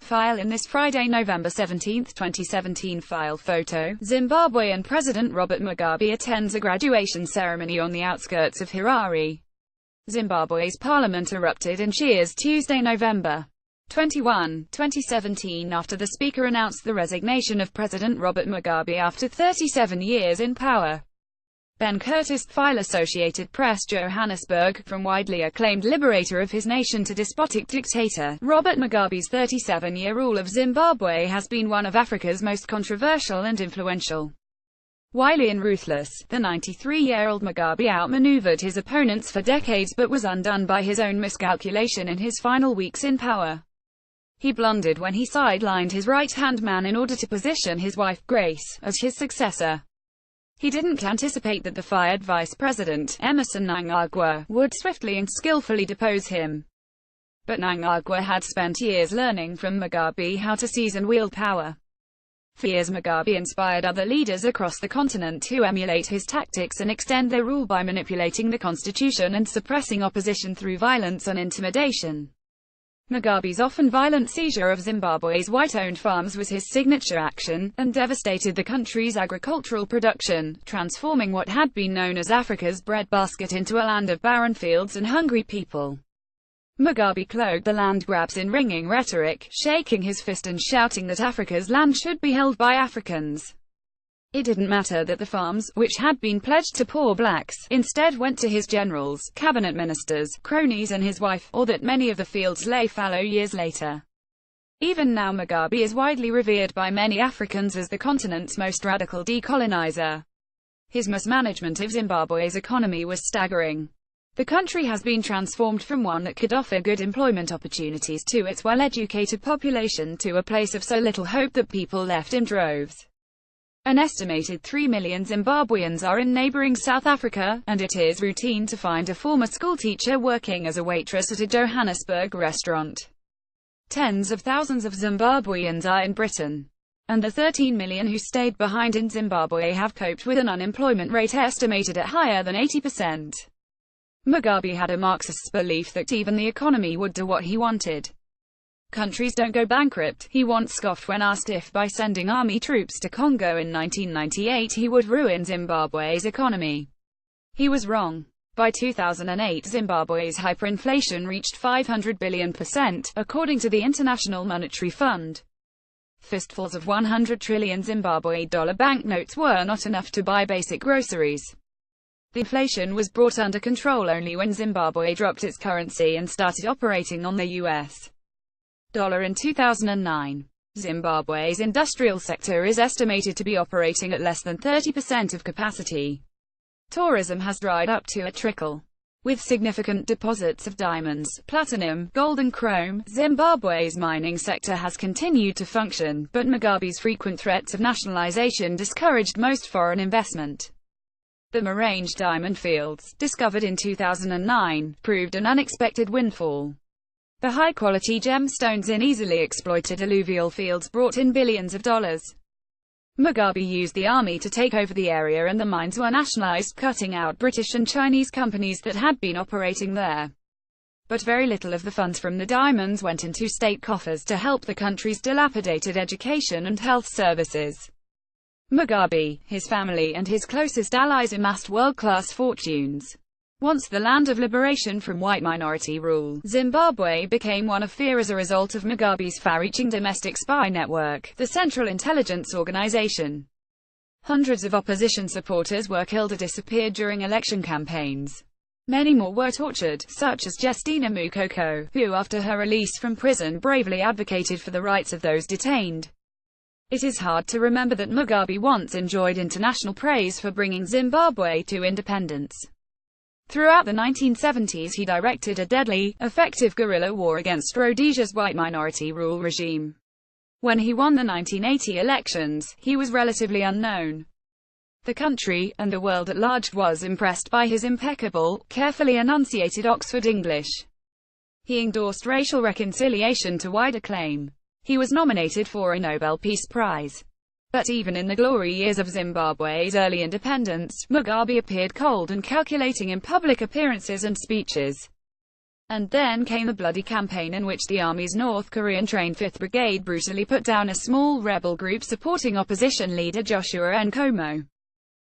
File in this Friday, November 17, 2017 file photo. Zimbabwean President Robert Mugabe attends a graduation ceremony on the outskirts of Harare. Zimbabwe's parliament erupted in cheers Tuesday, November 21, 2017 after the speaker announced the resignation of President Robert Mugabe after 37 years in power. Ben Curtis, File Associated Press, Johannesburg. From widely acclaimed liberator of his nation to despotic dictator, Robert Mugabe's 37-year rule of Zimbabwe has been one of Africa's most controversial and influential. Wily and ruthless, the 93-year-old Mugabe outmaneuvered his opponents for decades but was undone by his own miscalculation in his final weeks in power. He blundered when he sidelined his right-hand man in order to position his wife, Grace, as his successor. He didn't anticipate that the fired vice president, Emmerson Mnangagwa, would swiftly and skillfully depose him. But Mnangagwa had spent years learning from Mugabe how to seize and wield power. For years Mugabe inspired other leaders across the continent to emulate his tactics and extend their rule by manipulating the constitution and suppressing opposition through violence and intimidation. Mugabe's often violent seizure of Zimbabwe's white-owned farms was his signature action, and devastated the country's agricultural production, transforming what had been known as Africa's breadbasket into a land of barren fields and hungry people. Mugabe cloaked the land grabs in ringing rhetoric, shaking his fist and shouting that Africa's land should be held by Africans. It didn't matter that the farms, which had been pledged to poor blacks, instead went to his generals, cabinet ministers, cronies and his wife, or that many of the fields lay fallow years later. Even now Mugabe is widely revered by many Africans as the continent's most radical decolonizer. His mismanagement of Zimbabwe's economy was staggering. The country has been transformed from one that could offer good employment opportunities to its well-educated population to a place of so little hope that people left in droves. An estimated 3 million Zimbabweans are in neighboring South Africa, and it is routine to find a former schoolteacher working as a waitress at a Johannesburg restaurant. Tens of thousands of Zimbabweans are in Britain, and the 13 million who stayed behind in Zimbabwe have coped with an unemployment rate estimated at higher than 80%. Mugabe had a Marxist belief that even the economy would do what he wanted. Countries don't go bankrupt, he once scoffed when asked if by sending army troops to Congo in 1998 he would ruin Zimbabwe's economy. He was wrong. By 2008 Zimbabwe's hyperinflation reached 500 billion%, according to the International Monetary Fund. Fistfuls of 100 trillion Zimbabwe dollar banknotes were not enough to buy basic groceries. The inflation was brought under control only when Zimbabwe dropped its currency and started operating on the US dollar in 2009. Zimbabwe's industrial sector is estimated to be operating at less than 30% of capacity. Tourism has dried up to a trickle. With significant deposits of diamonds, platinum, gold and chrome, Zimbabwe's mining sector has continued to function, but Mugabe's frequent threats of nationalization discouraged most foreign investment. The Marange diamond fields, discovered in 2009, proved an unexpected windfall. The high-quality gemstones in easily exploited alluvial fields brought in billions of dollars. Mugabe used the army to take over the area and the mines were nationalized, cutting out British and Chinese companies that had been operating there. But very little of the funds from the diamonds went into state coffers to help the country's dilapidated education and health services. Mugabe, his family and his closest allies amassed world-class fortunes. Once the land of liberation from white minority rule, Zimbabwe became one of fear as a result of Mugabe's far-reaching domestic spy network, the Central Intelligence Organization. Hundreds of opposition supporters were killed or disappeared during election campaigns. Many more were tortured, such as Justina Mukoko, who after her release from prison bravely advocated for the rights of those detained. It is hard to remember that Mugabe once enjoyed international praise for bringing Zimbabwe to independence. Throughout the 1970s he directed a deadly, effective guerrilla war against Rhodesia's white minority rule regime. When he won the 1980 elections, he was relatively unknown. The country, and the world at large, was impressed by his impeccable, carefully enunciated Oxford English. He endorsed racial reconciliation to wide acclaim. He was nominated for a Nobel Peace Prize. But even in the glory years of Zimbabwe's early independence, Mugabe appeared cold and calculating in public appearances and speeches. And then came the bloody campaign in which the Army's North Korean-trained 5th Brigade brutally put down a small rebel group supporting opposition leader Joshua Nkomo.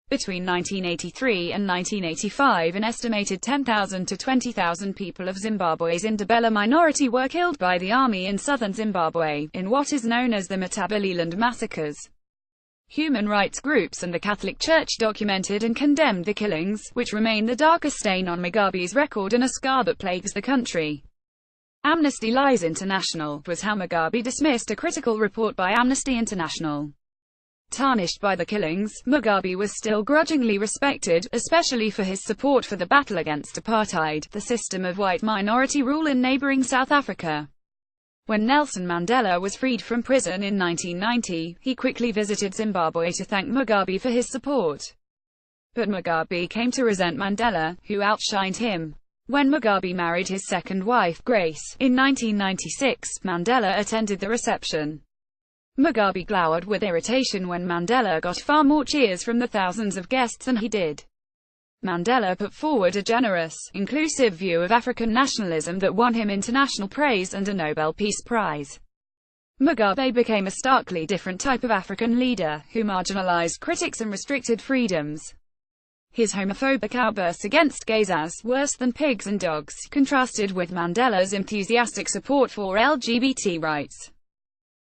Between 1983 and 1985, an estimated 10,000 to 20,000 people of Zimbabwe's Ndebele minority were killed by the army in southern Zimbabwe, in what is known as the Matabeleland massacres. Human rights groups and the Catholic Church documented and condemned the killings, which remain the darkest stain on Mugabe's record and a scar that plagues the country. Amnesty Lies International was how Mugabe dismissed a critical report by Amnesty International. Tarnished by the killings, Mugabe was still grudgingly respected, especially for his support for the battle against apartheid, the system of white minority rule in neighboring South Africa. When Nelson Mandela was freed from prison in 1990, he quickly visited Zimbabwe to thank Mugabe for his support. But Mugabe came to resent Mandela, who outshined him. When Mugabe married his second wife, Grace, in 1996, Mandela attended the reception. Mugabe glowered with irritation when Mandela got far more cheers from the thousands of guests than he did. Mandela put forward a generous, inclusive view of African nationalism that won him international praise and a Nobel Peace Prize. Mugabe became a starkly different type of African leader, who marginalized critics and restricted freedoms. His homophobic outbursts against gays as worse than pigs and dogs contrasted with Mandela's enthusiastic support for LGBT rights.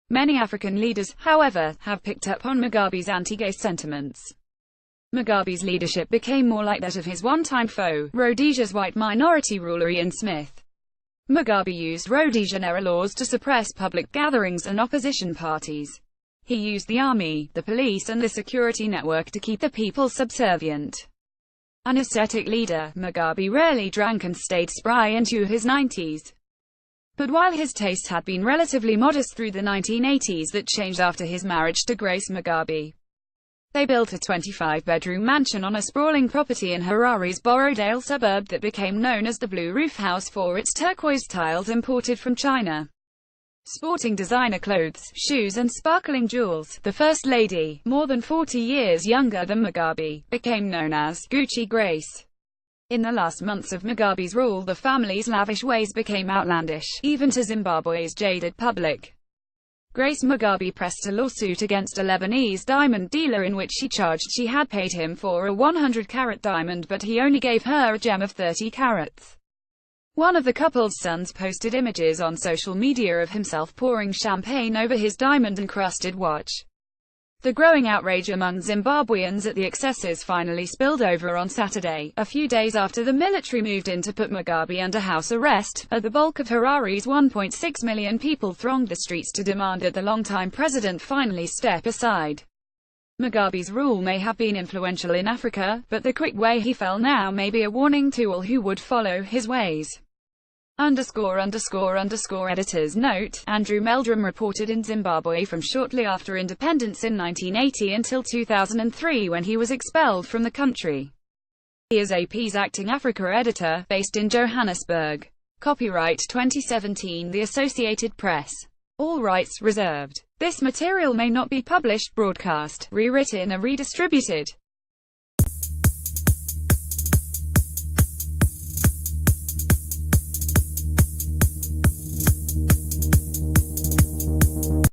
Many African leaders, however, have picked up on Mugabe's anti-gay sentiments. Mugabe's leadership became more like that of his one-time foe, Rhodesia's white minority ruler Ian Smith. Mugabe used Rhodesian-era laws to suppress public gatherings and opposition parties. He used the army, the police and the security network to keep the people subservient. An ascetic leader, Mugabe rarely drank and stayed spry into his 90s. But while his taste had been relatively modest through the 1980s, that changed after his marriage to Grace Mugabe. They built a 25-bedroom mansion on a sprawling property in Harare's Borrowdale suburb that became known as the Blue Roof House for its turquoise tiles imported from China. Sporting designer clothes, shoes and sparkling jewels, the First Lady, more than 40 years younger than Mugabe, became known as Gucci Grace. In the last months of Mugabe's rule, the family's lavish ways became outlandish, even to Zimbabwe's jaded public. Grace Mugabe pressed a lawsuit against a Lebanese diamond dealer in which she charged she had paid him for a 100-carat diamond but he only gave her a gem of 30 carats. One of the couple's sons posted images on social media of himself pouring champagne over his diamond-encrusted watch. The growing outrage among Zimbabweans at the excesses finally spilled over on Saturday, a few days after the military moved in to put Mugabe under house arrest. The bulk of Harare's 1.6 million people thronged the streets to demand that the longtime president finally step aside. Mugabe's rule may have been influential in Africa, but the quick way he fell now may be a warning to all who would follow his ways. Editor's note, Andrew Meldrum reported in Zimbabwe from shortly after independence in 1980 until 2003 when he was expelled from the country. He is AP's acting Africa editor, based in Johannesburg. Copyright 2017 The Associated Press. All rights reserved. This material may not be published, broadcast, rewritten or redistributed.